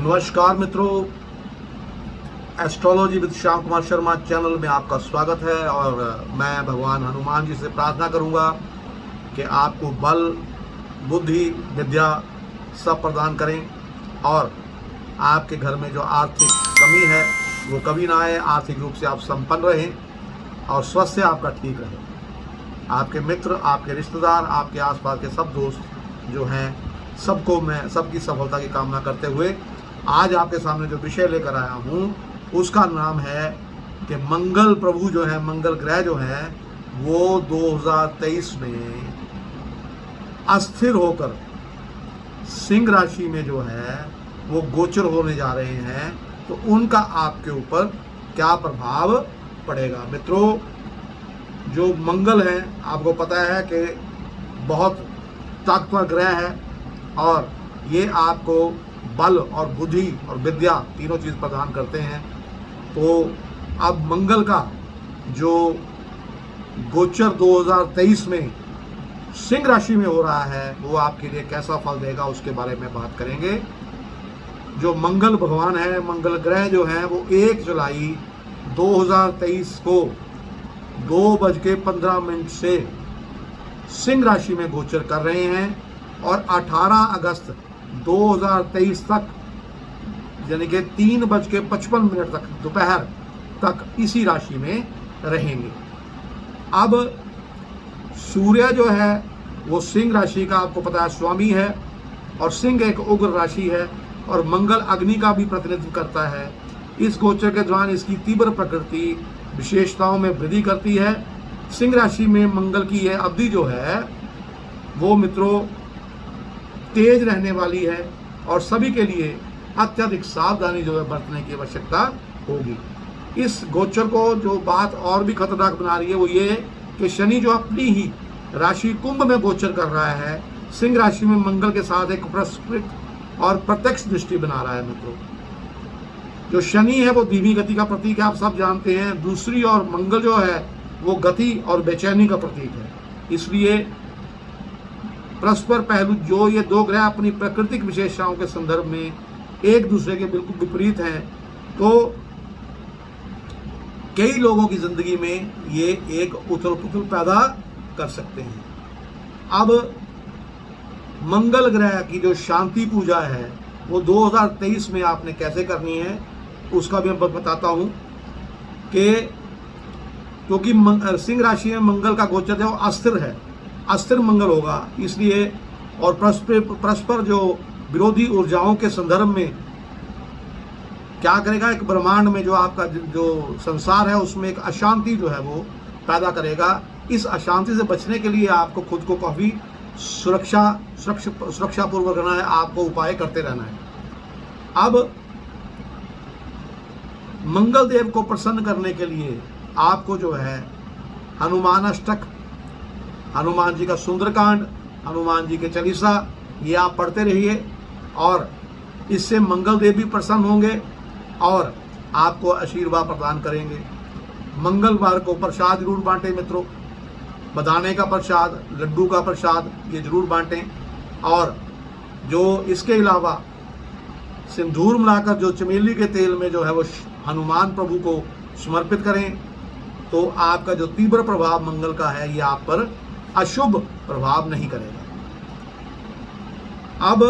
नमस्कार मित्रों, astrology with Shyam Kumar Sharma channel में आपका स्वागत है। और मैं भगवान हनुमान जी से प्रार्थना करूंगा कि आपको बल, बुद्धि, विद्या सब प्रदान करें और आपके घर में जो आर्थिक कमी है वो कभी ना आए। आर्थिक रूप से आप संपन्न रहें और स्वास्थ्य आपका ठीक रहे। आपके मित्र, आपके रिश्तेदार, आपके आसपास के सब दोस्त जो हैं, सबको मैं सबकी सफलता की कामना करते हुए आज आपके सामने जो विषय लेकर आया हूँ उसका नाम है कि मंगल प्रभु जो है, मंगल ग्रह जो है वो 2023 में अस्थिर होकर सिंह राशि में जो है वो गोचर होने जा रहे हैं। तो उनका आपके ऊपर क्या प्रभाव पड़ेगा। मित्रों, जो मंगल है आपको पता है कि बहुत ताकतवर ग्रह है और ये आपको बल और बुद्धि और विद्या तीनों चीज़ प्रदान करते हैं। तो अब मंगल का जो गोचर 2023 में सिंह राशि में हो रहा है वो आपके लिए कैसा फल देगा उसके बारे में बात करेंगे। जो मंगल भगवान है, मंगल ग्रह जो है वो 1 जुलाई 2023 को 2:15 से सिंह राशि में गोचर कर रहे हैं और 18 अगस्त 2023 तक यानी कि 3:55 तक दोपहर तक इसी राशि में रहेंगे। अब सूर्य जो है वो सिंह राशि का आपको पता है स्वामी है और सिंह एक उग्र राशि है और मंगल अग्नि का भी प्रतिनिधित्व करता है। इस गोचर के दौरान इसकी तीव्र प्रकृति विशेषताओं में वृद्धि करती है। सिंह राशि में मंगल की यह अवधि जो है वो मित्रों तेज रहने वाली है और सभी के लिए अत्यधिक सावधानी जो है बरतने की आवश्यकता होगी। इस गोचर को जो बात और भी खतरनाक बना रही है वो ये कि शनि जो अपनी ही राशि कुंभ में गोचर कर रहा है, सिंह राशि में मंगल के साथ एक परस्पर और प्रत्यक्ष दृष्टि बना रहा है। मित्रों, जो शनि है वो धीमी गति का प्रतीक है, आप सब जानते हैं। दूसरी ओर मंगल जो है वो गति और बेचैनी का प्रतीक है। इसलिए परस्पर पहलू जो ये दो ग्रह अपनी प्राकृतिक विशेषताओं के संदर्भ में एक दूसरे के बिल्कुल विपरीत हैं, तो कई लोगों की जिंदगी में ये एक उथल पुथल पैदा कर सकते हैं। अब मंगल ग्रह की जो शांति पूजा है वो 2023 में आपने कैसे करनी है उसका भी मैं बताता हूं कि क्योंकि सिंह राशि में मंगल का गोचर जो अस्थिर है, अस्थिर मंगल होगा, इसलिए और परस्पर जो विरोधी ऊर्जाओं के संदर्भ में क्या करेगा, एक ब्रह्मांड में जो आपका जो संसार है उसमें एक अशांति जो है वो पैदा करेगा। इस अशांति से बचने के लिए आपको खुद को काफ़ी सुरक्षा पूर्वक रहना है, आपको उपाय करते रहना है। अब मंगल देव को प्रसन्न करने के लिए आपको जो है हनुमान अष्टक, हनुमान जी का सुंदरकांड, हनुमान जी के चालीसा ये आप पढ़ते रहिए और इससे मंगल देव भी प्रसन्न होंगे और आपको आशीर्वाद प्रदान करेंगे। मंगलवार को प्रसाद जरूर बांटें मित्रों, बदाने का प्रसाद, लड्डू का प्रसाद ये जरूर बांटें। और जो इसके अलावा सिंदूर मिलाकर जो चमेली के तेल में जो है वो हनुमान प्रभु को समर्पित करें, तो आपका जो तीव्र प्रभाव मंगल का है ये आप पर अशुभ प्रभाव नहीं करेगा। अब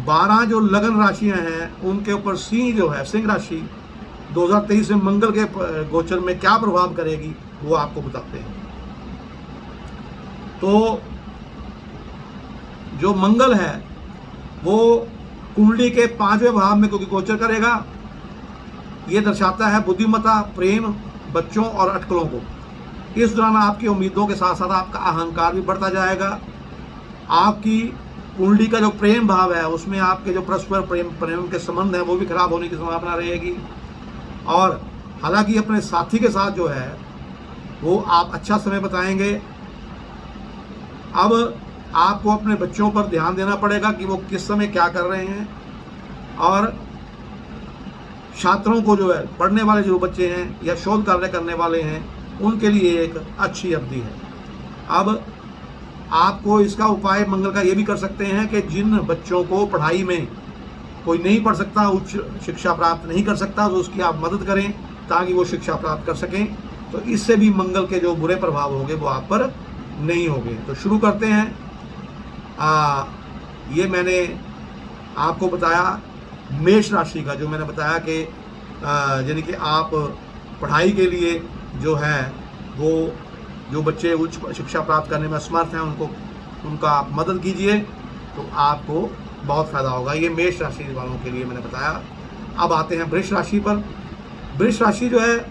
12 जो लगन राशियां हैं उनके ऊपर सिंह जो है, सिंह राशि 2023 में मंगल के गोचर में क्या प्रभाव करेगी वो आपको बताते हैं। तो जो मंगल है वो कुंडली के 5वें भाव में क्योंकि गोचर करेगा, ये दर्शाता है बुद्धिमत्ता, प्रेम, बच्चों और अटकलों को। इस दौरान आपकी उम्मीदों के साथ साथ आपका अहंकार भी बढ़ता जाएगा। आपकी कुंडली का जो प्रेम भाव है उसमें आपके जो परस्पर प्रेम के संबंध हैं वो भी खराब होने की संभावना रहेगी। और हालांकि अपने साथी के साथ जो है वो आप अच्छा समय बताएंगे। अब आपको अपने बच्चों पर ध्यान देना पड़ेगा कि वो किस समय क्या कर रहे हैं। और छात्रों को जो है, पढ़ने वाले जो बच्चे हैं या शोध कार्य करने वाले हैं उनके लिए एक अच्छी अवधि है। अब आपको इसका उपाय मंगल का ये भी कर सकते हैं कि जिन बच्चों को पढ़ाई में कोई नहीं पढ़ सकता, उच्च शिक्षा प्राप्त नहीं कर सकता, तो उसकी आप मदद करें ताकि वो शिक्षा प्राप्त कर सकें। तो इससे भी मंगल के जो बुरे प्रभाव होंगे वो आप पर नहीं होंगे। तो शुरू करते हैं। ये मैंने आपको बताया मेष राशि का, जो मैंने बताया कि यानी कि आप पढ़ाई के लिए जो है वो जो बच्चे उच्च शिक्षा प्राप्त करने में असमर्थ हैं उनका आप मदद कीजिए, तो आपको बहुत फ़ायदा होगा। ये मेष राशि वालों के लिए मैंने बताया। अब आते हैं वृष राशि पर। वृष राशि जो है,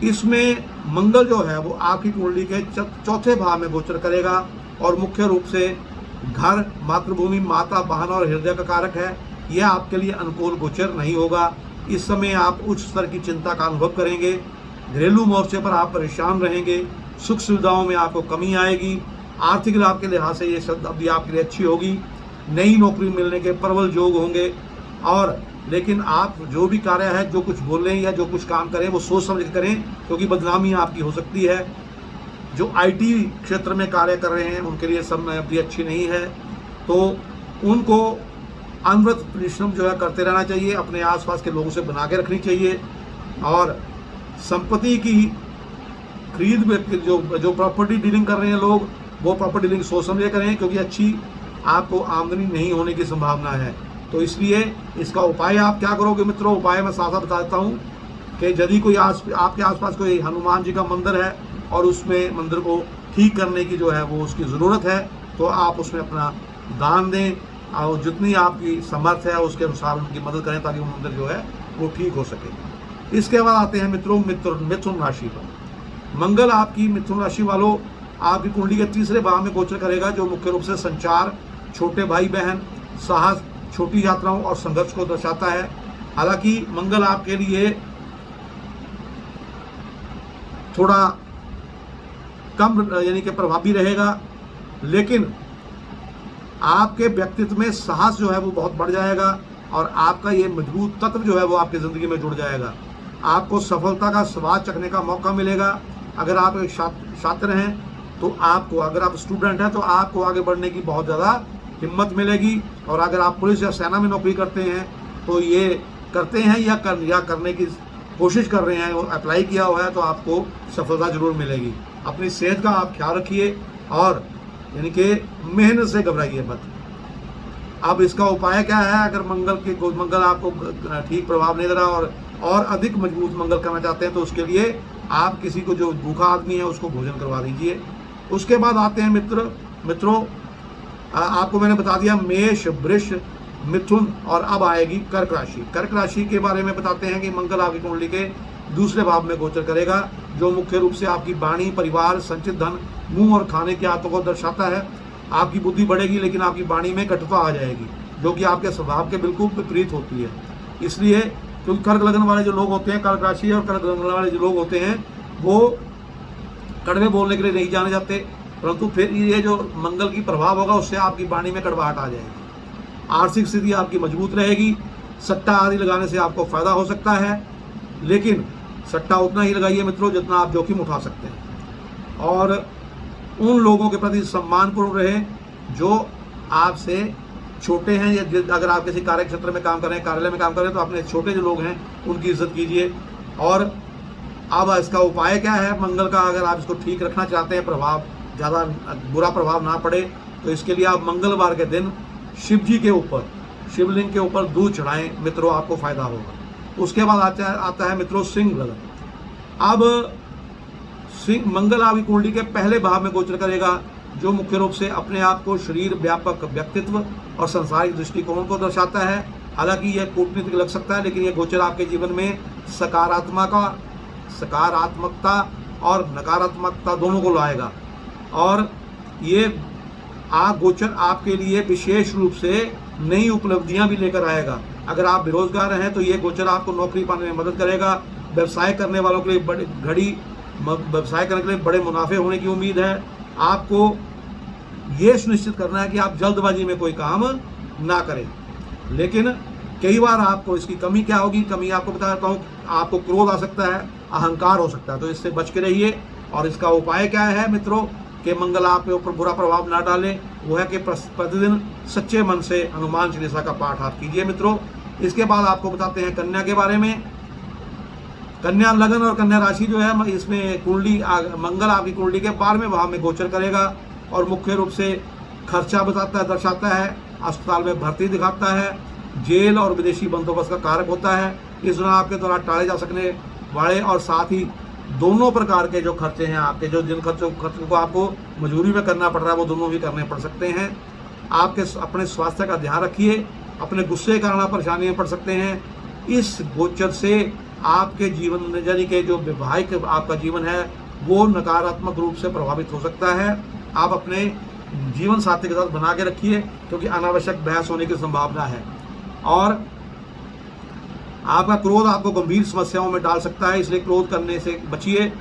इसमें मंगल जो है वो आपकी कुंडली के चौथे भाव में गोचर करेगा और मुख्य रूप से घर, मातृभूमि, माता, बहन और हृदय का कारक है। यह आपके लिए अनुकूल गोचर नहीं होगा। इस समय आप उच्च स्तर की चिंता का अनुभव करेंगे। घरेलू मोर्चे पर आप परेशान रहेंगे। सुख सुविधाओं में आपको कमी आएगी। आर्थिक लाभ के लिहाज से ये शताब्दी आपके लिए अच्छी होगी। नई नौकरी मिलने के प्रबल योग होंगे। और लेकिन आप जो भी कार्य है, जो कुछ बोलें या जो कुछ काम करें, वो सोच समझ कर करें, क्योंकि बदनामी आपकी हो सकती है। जो आईटी क्षेत्र में कार्य कर रहे हैं उनके लिए समय अवधि अच्छी नहीं है, तो उनको अनवरत परिश्रम जो है करते रहना चाहिए। अपने आसपास के लोगों से बना के रखनी चाहिए। और संपत्ति की खरीद जो प्रॉपर्टी डीलिंग कर रहे हैं लोग, वो प्रॉपर्टी डीलिंग सोच समझ करें, क्योंकि अच्छी आपको आमदनी नहीं होने की संभावना है। तो इसलिए इसका उपाय आप क्या करोगे मित्रों? उपाय मैं साफ साफ बता देता हूँ कि यदि कोई आपके आसपास कोई हनुमान जी का मंदिर है और उसमें मंदिर को ठीक करने की जो है वो उसकी ज़रूरत है, तो आप उसमें अपना दान दें और जितनी आपकी समर्थ है उसके अनुसार उनकी मदद करें ताकि वो मंदिर जो है वो ठीक हो सके। इसके बाद आते हैं मित्रों मिथुन राशि पर। मंगल आपकी मिथुन राशि वालों आपकी कुंडली के तीसरे भाव में गोचर करेगा, जो मुख्य रूप से संचार, छोटे भाई बहन, साहस, छोटी यात्राओं और संघर्ष को दर्शाता है। हालांकि मंगल आपके लिए थोड़ा कम यानी कि प्रभावी रहेगा, लेकिन आपके व्यक्तित्व में साहस जो है वो बहुत बढ़ जाएगा और आपका ये मजबूत तत्व जो है वो आपकी ज़िंदगी में जुड़ जाएगा। आपको सफलता का स्वाद चखने का मौका मिलेगा। अगर आप एक छात्र हैं तो आपको, अगर आप स्टूडेंट हैं तो आपको आगे बढ़ने की बहुत ज़्यादा हिम्मत मिलेगी। और अगर आप पुलिस या सेना में नौकरी करते हैं तो ये करते हैं या करने की कोशिश कर रहे हैं, अप्लाई किया हुआ है, तो आपको सफलता जरूर मिलेगी। अपनी सेहत का आप ख्याल रखिए और यानी कि मेहनत से घबराइए मत। अब इसका उपाय क्या है? अगर मंगल आपको ठीक प्रभाव नहीं दे रहा और अधिक मजबूत मंगल करना चाहते हैं तो उसके लिए आप किसी को, जो भूखा आदमी है, उसको भोजन करवा दीजिए। उसके बाद आते हैं मित्रों आपको मैंने बता दिया मेष, वृष, मिथुन और अब आएगी कर्क राशि। कर्क राशि के बारे में बताते हैं कि मंगल आपकी कुंडली के दूसरे भाव में गोचर करेगा, जो मुख्य रूप से आपकी वाणी, परिवार, संचित धन, मुंह और खाने की आदतों को दर्शाता है। आपकी बुद्धि बढ़ेगी लेकिन आपकी वाणी में कटुता आ जाएगी, जो कि आपके स्वभाव के बिल्कुल विपरीत होती है। इसलिए क्योंकि कर्क लगन वाले जो लोग होते हैं, कर्क राशि और कर्क लगन वाले जो लोग होते हैं, वो कड़वे बोलने के लिए नहीं जाने जाते, परंतु फिर ये जो मंगल की प्रभाव होगा उससे आपकी वाणी में कड़वाहट आ जाएगी। आर्थिक स्थिति आपकी मजबूत रहेगी। सट्टा आदि लगाने से आपको फायदा हो सकता है, लेकिन सट्टा उतना ही लगाइए मित्रों जितना आप जोखिम उठा सकते हैं। और उन लोगों के प्रति सम्मानपूर्ण रहे जो आपसे छोटे हैं, या अगर आप किसी कार्य क्षेत्र में काम कर रहे हैं, कार्यालय में काम कर रहे हैं, तो अपने छोटे जो लोग हैं उनकी इज्जत कीजिए। और अब इसका उपाय क्या है मंगल का? अगर आप इसको ठीक रखना चाहते हैं, प्रभाव ज़्यादा बुरा प्रभाव ना पड़े, तो इसके लिए आप मंगलवार के दिन शिव जी के ऊपर, शिवलिंग के ऊपर दूध चढ़ाएं मित्रों, आपको फायदा होगा। उसके बाद आता है मित्रों सिंह लगन। अब मंगल आपकी कुंडली के पहले भाव में गोचर करेगा, जो मुख्य रूप से अपने आप को शरीर, व्यापक व्यक्तित्व और सांसारिक दृष्टिकोण को दर्शाता है। हालांकि यह कूटनीतिक लग सकता है, लेकिन यह गोचर आपके जीवन में सकारात्मकता और नकारात्मकता दोनों को लाएगा। और ये गोचर आपके लिए विशेष रूप से नई उपलब्धियां भी लेकर आएगा। अगर आप बेरोजगार हैं तो ये गोचर आपको नौकरी पाने में मदद करेगा। व्यवसाय करने वालों के लिए व्यवसाय करने के लिए बड़े मुनाफे होने की उम्मीद है। आपको ये सुनिश्चित करना है कि आप जल्दबाजी में कोई काम ना करें, लेकिन कई बार आपको इसकी कमी क्या होगी? कमी आपको बता देता हूँ, आपको क्रोध आ सकता है, अहंकार हो सकता है, तो इससे बच के रहिए। और इसका उपाय क्या है मित्रों? कि मंगल आप ऊपर बुरा प्रभाव ना डालें वो है कि प्रतिदिन सच्चे मन से हनुमान चालीसा का पाठ आप कीजिए मित्रों। इसके बाद आपको बताते हैं कन्या के बारे में। कन्या लगन और कन्या राशि जो है, इसमें कुंडली मंगल आपकी कुंडली के 12वें भाव में गोचर करेगा और मुख्य रूप से खर्चा दर्शाता है, अस्पताल में भर्ती दिखाता है, जेल और विदेशी बंदोबस्त का कारक होता है। इस दौरान आपके द्वारा टाले जा सकने वाले और साथ ही दोनों प्रकार के जो खर्चे हैं आपके, जो जिन खर्चों को आपको मजबूरी में करना पड़ रहा है वो दोनों भी करने पड़ सकते हैं। आपके अपने स्वास्थ्य का ध्यान रखिए, अपने गुस्से के कारण आप परेशानी में पड़ सकते हैं। इस गोचर से आपके जीवन यानी कि जो वैवाहिक आपका जीवन है वो नकारात्मक रूप से प्रभावित हो सकता है। आप अपने जीवन साथी के साथ बना के रखिए क्योंकि अनावश्यक बहस होने की संभावना है। और आपका क्रोध आपको गंभीर समस्याओं में डाल सकता है, इसलिए क्रोध करने से बचिए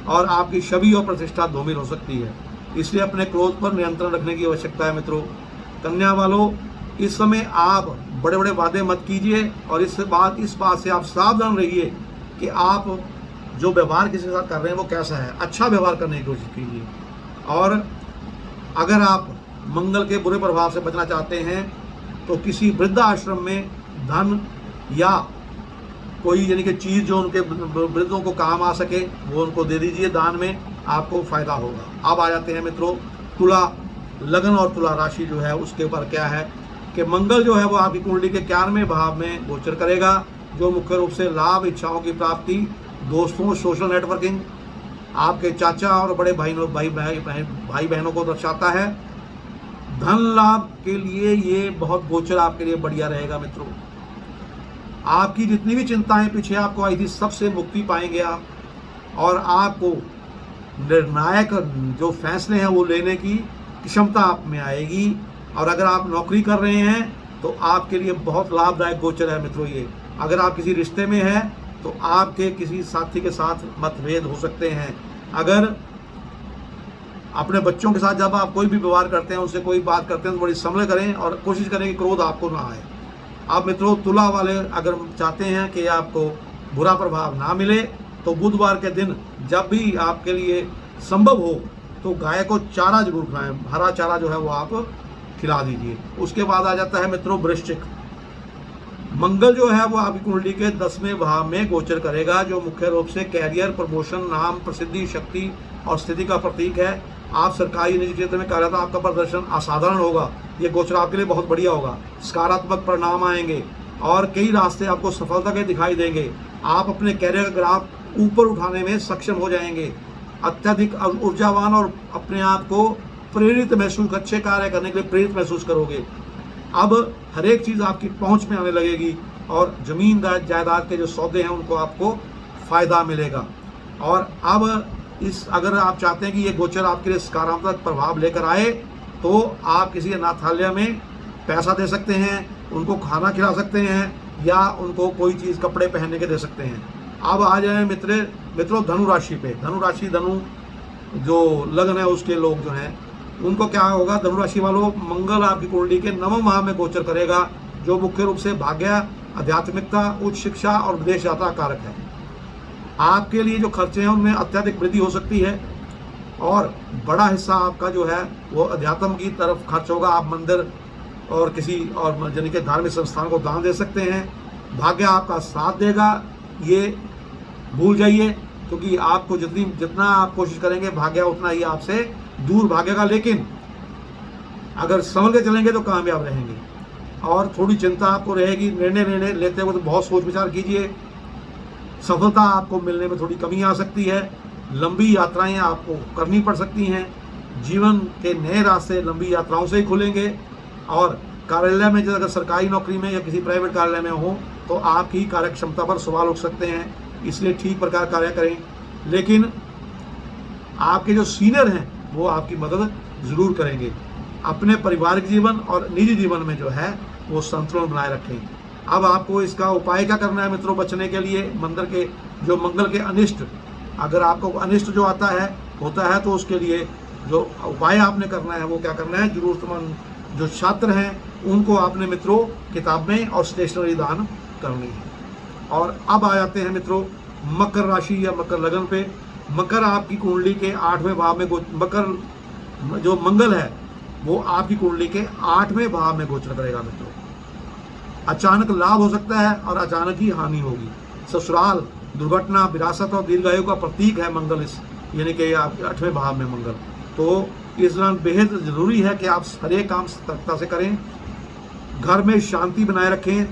और आपकी छवि और प्रतिष्ठा धूमिल हो सकती है, इसलिए अपने क्रोध पर नियंत्रण रखने की आवश्यकता है मित्रों। कन्या वालों, इस समय आप बड़े बड़े वादे मत कीजिए और इस बात से आप सावधान रहिए कि आप जो व्यवहार किसी के साथ कर रहे हैं वो कैसा है। अच्छा व्यवहार करने की कोशिश कीजिए। और अगर आप मंगल के बुरे प्रभाव से बचना चाहते हैं तो किसी वृद्धाश्रम में धन या कोई यानी कि चीज़ जो उनके वृद्धों को काम आ सके वो उनको दे दीजिए, दान में आपको फायदा होगा। अब आ जाते हैं मित्रों तुला लगन और तुला राशि जो है उसके ऊपर क्या है कि मंगल जो है वो आपकी कुंडली के 11वें भाव में गोचर करेगा, जो मुख्य रूप से लाभ, इच्छाओं की प्राप्ति, दोस्तों, सोशल नेटवर्किंग, आपके चाचा और बड़े भाई बहनों को दर्शाता है। धन लाभ के लिए ये बहुत गोचर आपके लिए बढ़िया रहेगा मित्रों। आपकी जितनी भी चिंताएं पीछे आपको आई थी सबसे मुक्ति पाएंगे आप, और आपको निर्णायक जो फैसले हैं वो लेने की क्षमता आप में आएगी। और अगर आप नौकरी कर रहे हैं तो आपके लिए बहुत लाभदायक गोचर है मित्रों ये। अगर आप किसी रिश्ते में हैं तो आपके किसी साथी के साथ मतभेद हो सकते हैं। अगर अपने बच्चों के साथ जब आप कोई भी व्यवहार करते हैं, उनसे कोई बात करते हैं तो बड़ी संभल करें और कोशिश करें कि क्रोध आपको ना आए। आप मित्रों तुला वाले अगर चाहते हैं कि आपको बुरा प्रभाव ना मिले तो बुधवार के दिन जब भी आपके लिए संभव हो तो गाय को चारा जरूर खिलाएं, हरा चारा जो है वो आप खिला दीजिए। उसके बाद आ जाता है मित्रों वृश्चिक। मंगल जो है वो आपकी कुंडली के 10वें भाव में गोचर करेगा, जो मुख्य रूप से कैरियर, प्रमोशन, नाम, प्रसिद्धि, शक्ति और स्थिति का प्रतीक है। आप सरकारी निजी क्षेत्र में कार्यरत, आपका प्रदर्शन असाधारण होगा। ये गोचर आपके लिए बहुत बढ़िया होगा। सकारात्मक परिणाम आएंगे और कई रास्ते आपको सफलता के दिखाई देंगे। आप अपने कैरियर का ग्राफ ऊपर उठाने में सक्षम हो जाएंगे। अत्यधिक ऊर्जावान और अपने आप को प्रेरित महसूस, अच्छे कार्य करने के लिए प्रेरित महसूस करोगे। अब हर एक चीज़ आपकी पहुंच में आने लगेगी और जमीन जायदाद के जो सौदे हैं उनको आपको फ़ायदा मिलेगा। और अब अगर आप चाहते हैं कि ये गोचर आपके लिए सकारात्मक प्रभाव लेकर आए तो आप किसी अनाथालय में पैसा दे सकते हैं, उनको खाना खिला सकते हैं या उनको कोई चीज़ कपड़े पहनने के दे सकते हैं। अब आ जाए मित्रों धनु राशि पे। धनु जो लगन है उसके लोग जो हैं उनको क्या होगा। धनु राशि वालों, मंगल आपकी कुंडली के 9वें भाव में गोचर करेगा, जो मुख्य रूप से भाग्य, आध्यात्मिकता, उच्च शिक्षा और विदेश यात्रा कारक है। आपके लिए जो खर्चे हैं उनमें अत्यधिक वृद्धि हो सकती है और बड़ा हिस्सा आपका जो है वो अध्यात्म की तरफ खर्च होगा। आप मंदिर और किसी और यानी कि धार्मिक संस्थान को दान दे सकते हैं। भाग्य आपका साथ देगा, ये भूल जाइए, क्योंकि आपको जितना आप कोशिश करेंगे भाग्य उतना ही आपसे दूर भागेगा। लेकिन अगर संभल के चलेंगे तो कामयाब रहेंगे। और थोड़ी चिंता आपको रहेगी, निर्णय लेते हुए तो बहुत सोच विचार कीजिए। सफलता आपको मिलने में थोड़ी कमी आ सकती है। लंबी यात्राएं आपको करनी पड़ सकती हैं। जीवन के नए रास्ते लंबी यात्राओं से ही खुलेंगे। और कार्यालय में, जैसे अगर सरकारी नौकरी में या किसी प्राइवेट कार्यालय में हो तो आपकी कार्य क्षमता पर सवाल उठ सकते हैं, इसलिए ठीक प्रकार कार्य करें। लेकिन आपके जो सीनियर हैं वो आपकी मदद ज़रूर करेंगे। अपने पारिवारिक जीवन और निजी जीवन में जो है वो संतुलन बनाए रखें। अब आपको इसका उपाय क्या करना है मित्रों बचने के लिए मंगल के अनिष्ट, अगर आपको अनिष्ट जो होता है तो उसके लिए जो उपाय आपने करना है वो क्या करना है। जरूरतमंद जो छात्र हैं उनको आपने मित्रों किताबें और स्टेशनरी दान करनी है। और अब आ जाते हैं मित्रों मकर राशि या मकर लगन पे। मकर आपकी कुंडली के 8वें भाव में मकर जो मंगल है वो आपकी कुंडली के 8वें भाव में गोचर करेगा मित्रों। अचानक लाभ हो सकता है और अचानक ही हानि होगी। ससुराल, दुर्घटना, विरासत और दीर्घायु का प्रतीक है मंगल, इस यानी कि आप 8वें भाव में मंगल। तो इस दौरान बेहद जरूरी है कि आप हर एक काम सतर्कता से करें, घर में शांति बनाए रखें,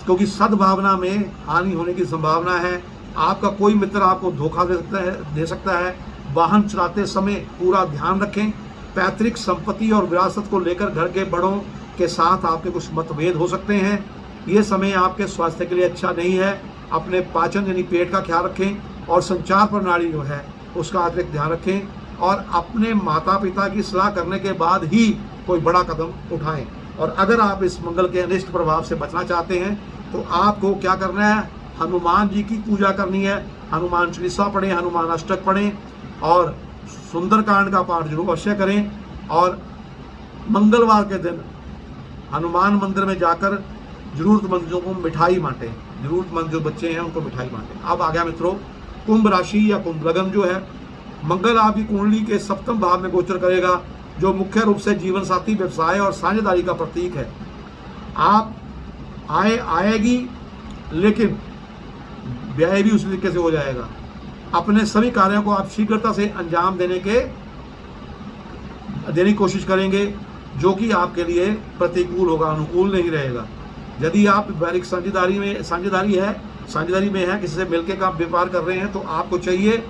क्योंकि सद्भावना में हानि होने की संभावना है। आपका कोई मित्र आपको धोखा दे सकता है। वाहन चलाते समय पूरा ध्यान रखें। पैतृक संपत्ति और विरासत को लेकर घर के बड़ों के साथ आपके कुछ मतभेद हो सकते हैं। ये समय आपके स्वास्थ्य के लिए अच्छा नहीं है। अपने पाचन यानी पेट का ख्याल रखें और संचार प्रणाली जो है उसका अतिरिक्त ध्यान रखें और अपने माता पिता की सलाह करने के बाद ही कोई बड़ा कदम उठाएं। और अगर आप इस मंगल के अनिष्ट प्रभाव से बचना चाहते हैं तो आपको क्या करना है, हनुमान जी की पूजा करनी है। हनुमान चालीसा पढ़ें, हनुमान अष्टक पढ़ें और सुंदरकांड का पाठ जरूर अवश्य करें। और मंगलवार के दिन हनुमान मंदिर में जाकर जरूरतमंदों को मिठाई बांटें, जरूरतमंद जो बच्चे हैं उनको मिठाई बांटें। अब आ गया मित्रों कुंभ राशि या कुंभ लग्न जो है, मंगल आपकी कुंडली के 7वें भाव में गोचर करेगा, जो मुख्य रूप से जीवन साथी, व्यवसाय और साझेदारी का प्रतीक है। आप आय आएगी लेकिन व्यय भी उसी तरीके से हो जाएगा। अपने सभी कार्यों को आप शीघ्रता से अंजाम देने की कोशिश करेंगे, जो कि आपके लिए प्रतिकूल होगा, अनुकूल नहीं रहेगा। यदि आप वैरिक साझेदारी में है, किसी से मिलकर का व्यापार कर रहे हैं, तो आपको चाहिए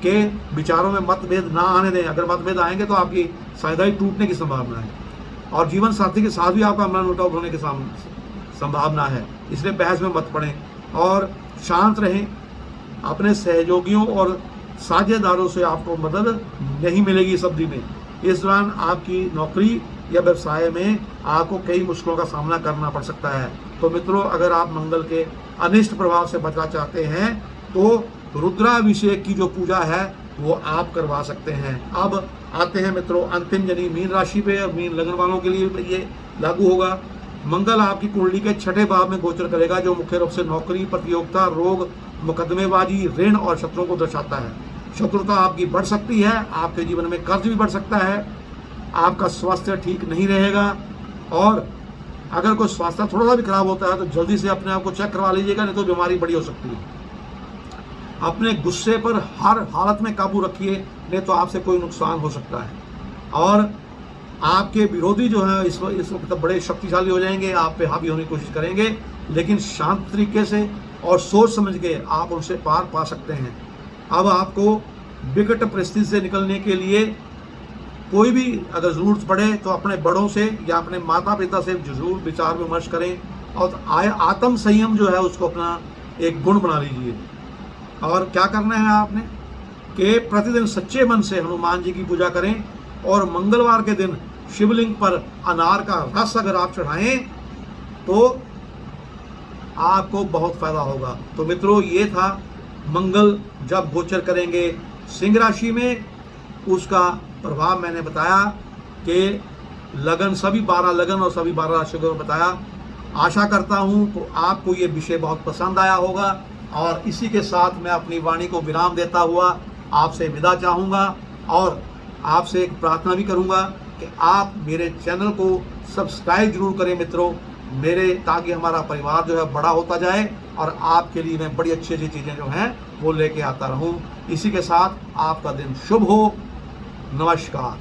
कि विचारों में मतभेद ना आने दें। अगर मतभेद आएंगे तो आपकी साझेदारी टूटने की संभावना है और जीवन साथी के साथ भी आपका मनमुटाव होने की संभावना है। इसलिए बहस में मत पड़ें और शांत रहें। अपने सहयोगियों और साझेदारों से आपको मदद नहीं मिलेगी इस अवधि में। इस दौरान आपकी नौकरी या व्यवसाय में आपको कई मुश्किलों का सामना करना पड़ सकता है। तो मित्रों, अगर आप मंगल के अनिष्ट प्रभाव से बचना चाहते हैं तो रुद्राभिषेक की जो पूजा है वो आप करवा सकते हैं। अब आते हैं मित्रों अंतिम यानी मीन राशि पे। और मीन लग्न वालों के लिए ये लागू होगा। मंगल आपकी कुंडली के 6ठे भाव में गोचर करेगा, जो मुख्य रूप से नौकरी, प्रतियोगिता, रोग, मुकदमेबाजी, ऋण और शत्रुओं को दर्शाता है। शत्रुता आपकी बढ़ सकती है, आपके जीवन में कर्ज भी बढ़ सकता है, आपका स्वास्थ्य ठीक नहीं रहेगा और अगर कोई स्वास्थ्य थोड़ा सा भी खराब होता है तो जल्दी से अपने आप को चेक करवा लीजिएगा, नहीं तो बीमारी बड़ी हो सकती है। अपने गुस्से पर हर हालत में काबू रखिए, नहीं तो आपसे कोई नुकसान हो सकता है। और आपके विरोधी जो है इस वक्त बड़े शक्तिशाली हो जाएंगे, आप पे हावी होने की कोशिश करेंगे, लेकिन शांत तरीके से और सोच समझ के आप उनसे पार पा सकते हैं। अब आपको विकट परिस्थिति से निकलने के लिए कोई भी अगर ज़रूरत पड़े तो अपने बड़ों से या अपने माता पिता से जरूर विचार विमर्श करें और आत्म संयम जो है उसको अपना एक गुण बना लीजिए। और क्या करना है आपने कि प्रतिदिन सच्चे मन से हनुमान जी की पूजा करें और मंगलवार के दिन शिवलिंग पर अनार का रस अगर आप चढ़ाएं तो आपको बहुत फायदा होगा। तो मित्रों, ये था मंगल जब गोचर करेंगे सिंह राशि में, उसका प्रभाव मैंने बताया कि लगन सभी 12 लगन और सभी 12 राशियों को बताया। आशा करता हूँ तो आपको ये विषय बहुत पसंद आया होगा और इसी के साथ मैं अपनी वाणी को विराम देता हुआ आपसे विदा चाहूँगा और आपसे एक प्रार्थना भी करूँगा कि आप मेरे चैनल को सब्सक्राइब जरूर करें मित्रों, ताकि हमारा परिवार जो है बड़ा होता जाए और आपके लिए मैं बड़ी अच्छी अच्छी चीज़ें जो हैं वो लेके आता रहूं। इसी के साथ आपका दिन शुभ हो। नमस्कार।